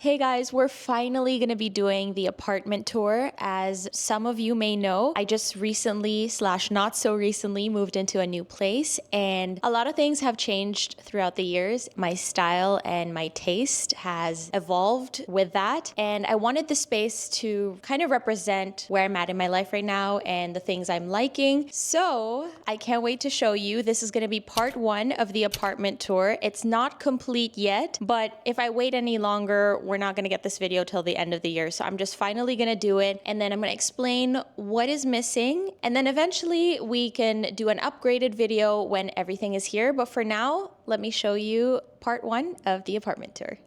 Hey guys, we're finally gonna be doing the apartment tour. As some of you may know, I just recently slash not so recently moved into a new place, and a lot of things have changed throughout the years. My style and my taste has evolved with that, and I wanted the space to kind of represent where I'm at in my life right now and the things I'm liking. So I can't wait to show you. This is gonna be part one of the apartment tour. It's not complete yet, but if I wait any longer, we're not gonna get this video till the end of the year. So I'm just finally gonna do it, and then I'm gonna explain what is missing, and then eventually we can do an upgraded video when everything is here. But for now, let me show you part one of the apartment tour.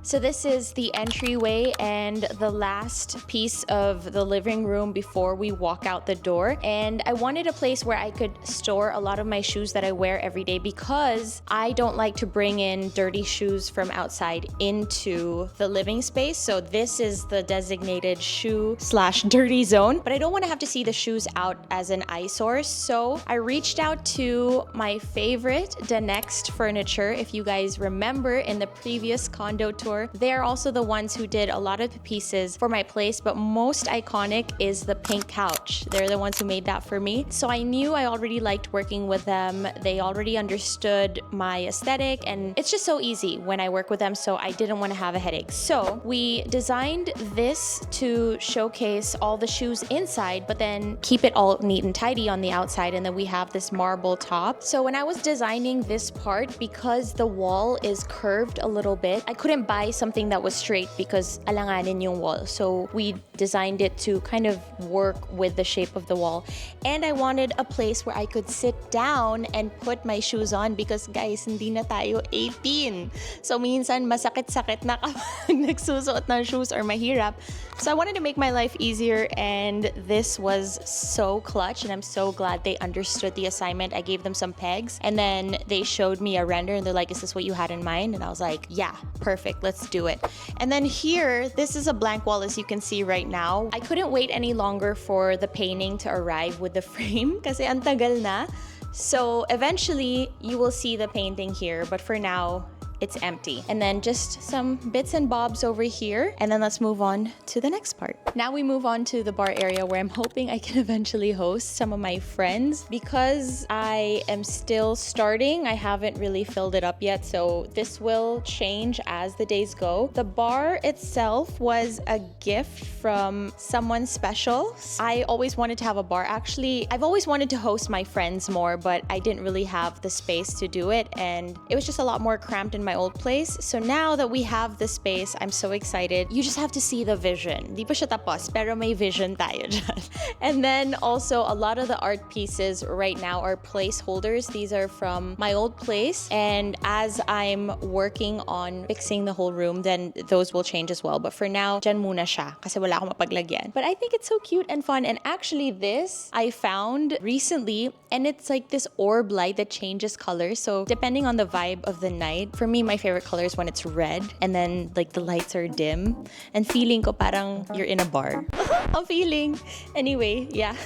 So this is the entryway and the last piece of the living room before we walk out the door. And I wanted a place where I could store a lot of my shoes that I wear every day, because I don't like to bring in dirty shoes from outside into the living space. So this is the designated shoe slash dirty zone, but I don't want to have to see the shoes out as an eyesore. So I reached out to my favorite, The Next Furniture. If you guys remember in the previous condo tour, they're also the ones who did a lot of the pieces for my place, but most iconic is the pink couch. They're the ones who made that for me. So I knew I already liked working with them. They already understood my aesthetic, and it's just so easy when I work with them, so I didn't want to have a headache. So we designed this to showcase all the shoes inside, but then keep it all neat and tidy on the outside, and then we have this marble top. So when I was designing this part, because the wall is curved a little bit, I couldn't buy something that was straight because alanganin yung wall. So we designed it to kind of work with the shape of the wall. And I wanted a place where I could sit down and put my shoes on, because guys, hindi na tayo 18. So minsan masakit-sakit na kapag nagsusuot ng shoes or mahirap. So I wanted to make my life easier, and this was so clutch, and I'm so glad they understood the assignment. I gave them some pegs, and then they showed me a render, and they're like, is this what you had in mind? And I was like, yeah, perfect, let's do it. And then here, this is a blank wall, as you can see right now. I couldn't wait any longer for the painting to arrive with the frame kasi ang tagal na. So eventually, you will see the painting here, but for now, it's empty. And then just some bits and bobs over here. And then let's move on to the next part. Now we move on to the bar area, where I'm hoping I can eventually host some of my friends. Because I am still starting, I haven't really filled it up yet. So this will change as the days go. The bar itself was a gift from someone special. I always wanted to have a bar. Actually, I've always wanted to host my friends more, but I didn't really have the space to do it. And it was just a lot more cramped in my old place. So now that we have the space, I'm so excited. You just have to see the vision. Di pa siya tapos, pero may vision tayo dyan. And then also a lot of the art pieces right now are placeholders. These are from my old place. And as I'm working on fixing the whole room, then those will change as well. But for now, dyan muna siya kasi wala akong mapaglagyan. But I think it's so cute and fun. And actually this I found recently, and it's like this orb light that changes colors. So depending on the vibe of the night, for me, my favorite color is when it's red and then like the lights are dim, and feeling ko parang you're in a bar. I'm feeling. Anyway, yeah.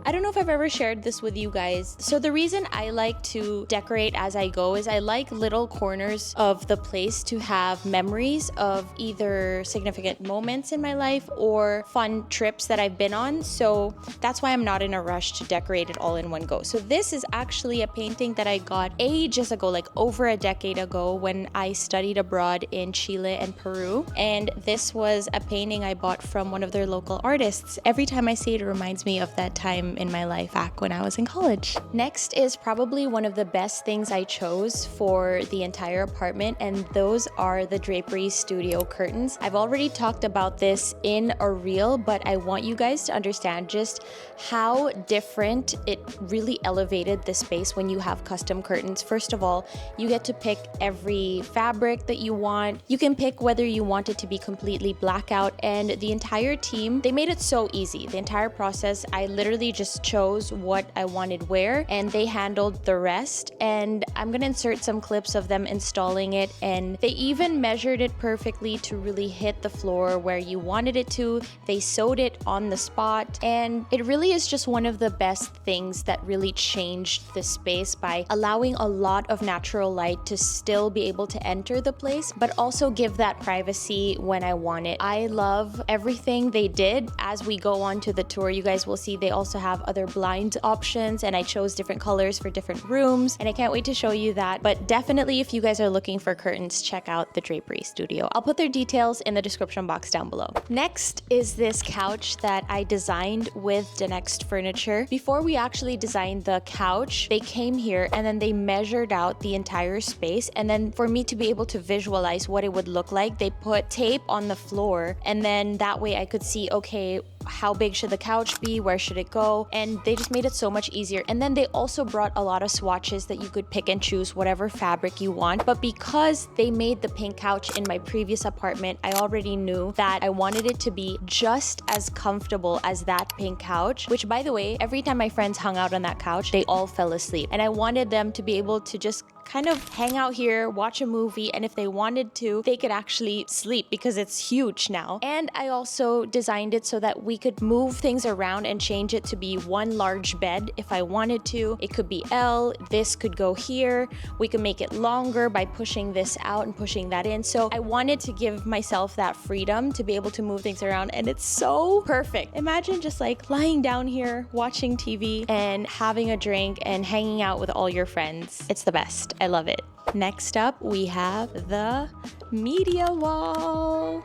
I don't know if I've ever shared this with you guys. So the reason I like to decorate as I go is I like little corners of the place to have memories of either significant moments in my life or fun trips that I've been on. So that's why I'm not in a rush to decorate it all in one go. So this is actually a painting that I got ages ago, like over a decade ago, when I studied abroad in Chile and Peru. And this was a painting I bought from one of their local artists. Every time I see it, it reminds me of that time in my life back when I was in college. Next is probably one of the best things I chose for the entire apartment, and those are the Drapery Studio curtains. I've already talked about this in a reel, but I want you guys to understand just how different it really elevated the space when you have custom curtains. First of all, you get to pick every every fabric that you want. You can pick whether you want it to be completely blackout, and the entire team, they made it so easy. The entire process, I literally just chose what I wanted where, and they handled the rest. And I'm gonna insert some clips of them installing it, and they even measured it perfectly to really hit the floor where you wanted it to. They sewed it on the spot, and it really is just one of the best things that really changed the space by allowing a lot of natural light to still be able to enter the place, but also give that privacy when I want it. I love everything they did. As we go on to the tour, you guys will see they also have other blind options, and I chose different colors for different rooms, and I can't wait to show you that. But definitely, if you guys are looking for curtains, check out the Drapery Studio. I'll put their details in the description box down below. Next is this couch that I designed with the Next Furniture. Before we actually designed the couch, they came here and then they measured out the entire space, and then for me to be able to visualize what it would look like, they put tape on the floor, and then that way I could see, okay, how big should the couch be, where should it go, and they just made it so much easier. And then they also brought a lot of swatches that you could pick and choose whatever fabric you want. But because they made the pink couch in my previous apartment, I already knew that I wanted it to be just as comfortable as that pink couch, which, by the way, every time my friends hung out on that couch, they all fell asleep, and I wanted them to be able to just kind of hang out here, watch a movie, and if they wanted to, they could actually sleep because it's huge now. And I also designed it so that we could move things around and change it to be one large bed if I wanted to. It could be L, this could go here. We could make it longer by pushing this out and pushing that in. So I wanted to give myself that freedom to be able to move things around, and it's so perfect. Imagine just like lying down here, watching TV and having a drink and hanging out with all your friends. It's the best. I love it. Next up, we have the media wall.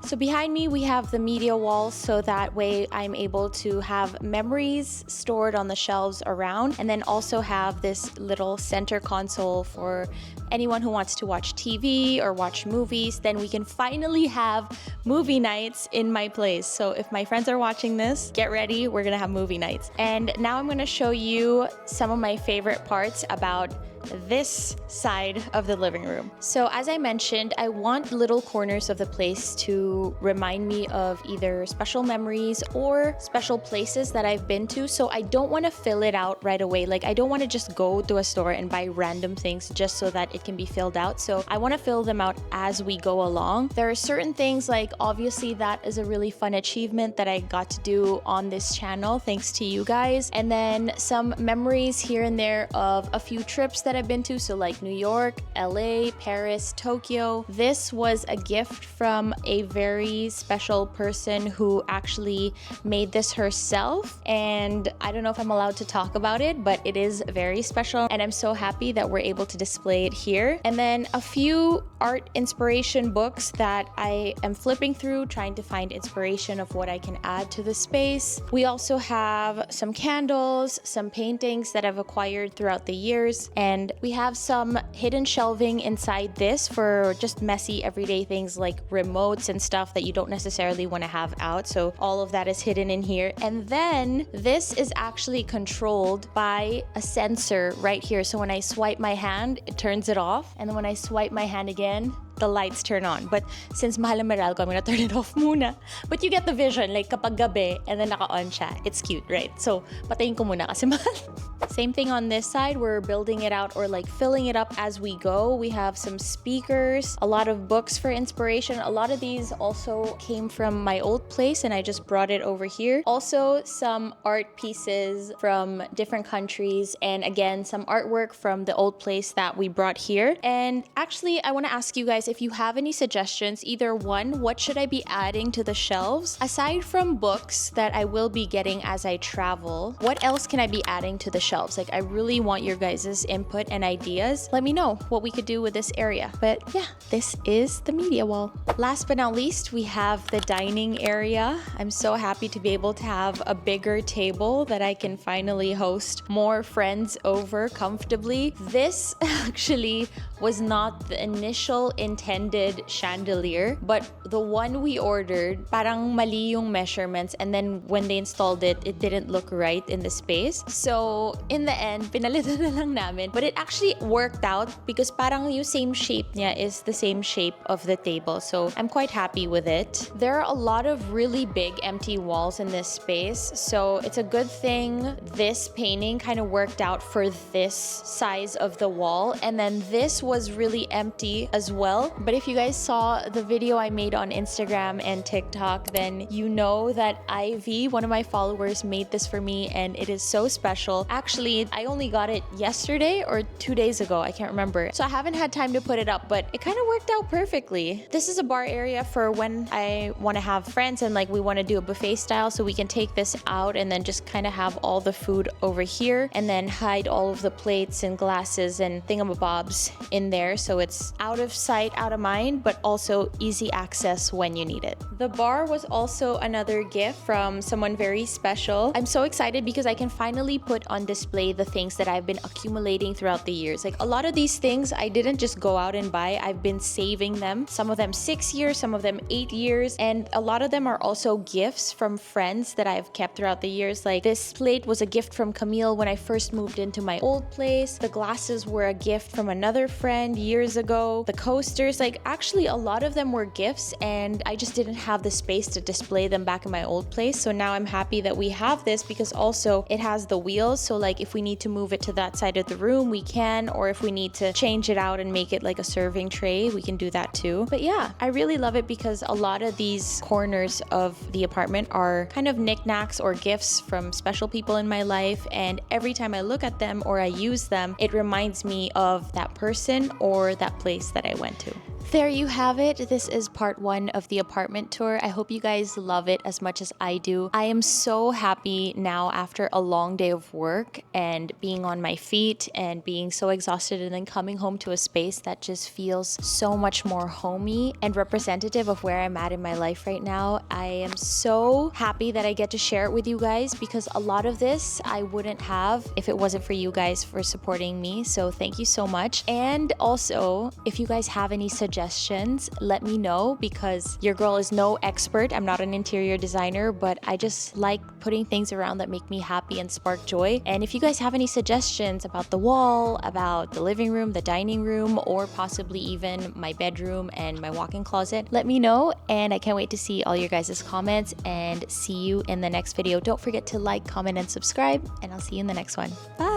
So behind me, we have the media wall, so that way I'm able to have memories stored on the shelves around, and then also have this little center console for anyone who wants to watch TV or watch movies. Then we can finally have movie nights in my place. So if my friends are watching this, get ready, we're gonna have movie nights. And now I'm gonna show you some of my favorite parts about this side of the living room. So as I mentioned, I want little corners of the place to remind me of either special memories or special places that I've been to. So I don't want to fill it out right away. Like, I don't want to just go to a store and buy random things just so that it can be filled out. So I want to fill them out as we go along. There are certain things, like obviously that is a really fun achievement that I got to do on this channel thanks to you guys. And then some memories here and there of a few trips that I've been to, so like New York, LA, Paris, Tokyo. This was a gift from a very special person who actually made this herself, and I don't know if I'm allowed to talk about it, but it is very special, and I'm so happy that we're able to display it here. And then a few art inspiration books that I am flipping through, trying to find inspiration of what I can add to the space. We also have some candles, some paintings that I've acquired throughout the years, and we have some hidden shelving inside this for just messy everyday things like remotes and stuff that you don't necessarily want to have out. So all of that is hidden in here. And then this is actually controlled by a sensor right here. So when I swipe my hand, it turns it off. And then when I swipe my hand again, the lights turn on. But since mahal na Meralco, I'm gonna turn it off muna. But you get the vision, like kapag gabi, and then naka-on siya. It's cute, right? So, patayin ko muna kasi mahal. Same thing on this side. We're building it out or like filling it up as we go. We have some speakers, a lot of books for inspiration. A lot of these also came from my old place and I just brought it over here. Also, some art pieces from different countries, and again, some artwork from the old place that we brought here. And actually, I want to ask you guys if you have any suggestions. Either one, what should I be adding to the shelves? Aside from books that I will be getting as I travel, what else can I be adding to the shelves? Like, I really want your guys' input and ideas. Let me know what we could do with this area. But yeah, this is the media wall. Last but not least, we have the dining area. I'm so happy to be able to have a bigger table that I can finally host more friends over comfortably. This actually was not the initial intended chandelier, but the one we ordered, parang mali yung measurements, and then when they installed it, it didn't look right in the space. So in the end, pinalitan na lang namin. But it actually worked out because parang yung same shape niya is the same shape of the table. So I'm quite happy with it. There are a lot of really big empty walls in this space, so it's a good thing this painting kind of worked out for this size of the wall, and then this was really empty as well. But if you guys saw the video I made on Instagram and TikTok, then you know that Ivy, one of my followers, made this for me, and it is so special. Actually, I only got it yesterday or 2 days ago, I can't remember, so I haven't had time to put it up, but it kind of worked out perfectly. This is a bar area for when I want to have friends and like we want to do a buffet style, so we can take this out and then just kind of have all the food over here and then hide all of the plates and glasses and thingamabobs in there, so it's out of sight, out of mind, but also easy access when you need it. The bar was also another gift from someone very special. I'm so excited because I can finally put on display the things that I've been accumulating throughout the years. Like a lot of these things I didn't just go out and buy, I've been saving them. Some of them 6 years, some of them 8 years, and a lot of them are also gifts from friends that I've kept throughout the years. Like this plate was a gift from Camille when I first moved into my old place. The glasses were a gift from another friend years ago. The coasters, like actually a lot of them were gifts, and I just didn't have the space to display them back in my old place. So now I'm happy that we have this because also it has the wheels, so like if we need to move it to that side of the room we can, or if we need to change it out and make it like a serving tray, we can do that too. But yeah, I really love it because a lot of these corners of the apartment are kind of knickknacks or gifts from special people in my life, and every time I look at them or I use them, it reminds me of that person or that place that I went to. There you have it. This is part 1 of the apartment tour. I hope you guys love it as much as I do. I am so happy now after a long day of work and being on my feet and being so exhausted, and then coming home to a space that just feels so much more homey and representative of where I'm at in my life right now. I am so happy that I get to share it with you guys because a lot of this I wouldn't have if it wasn't for you guys for supporting me. So thank you so much. And also, if you guys have any suggestions, let me know, because your girl is no expert. I'm not an interior designer, but I just like putting things around that make me happy and spark joy. And if you guys have any suggestions about the wall, about the living room, the dining room, or possibly even my bedroom and my walk-in closet, let me know. And I can't wait to see all your guys' comments and see you in the next video. Don't forget to like, comment, and subscribe, and I'll see you in the next one. Bye!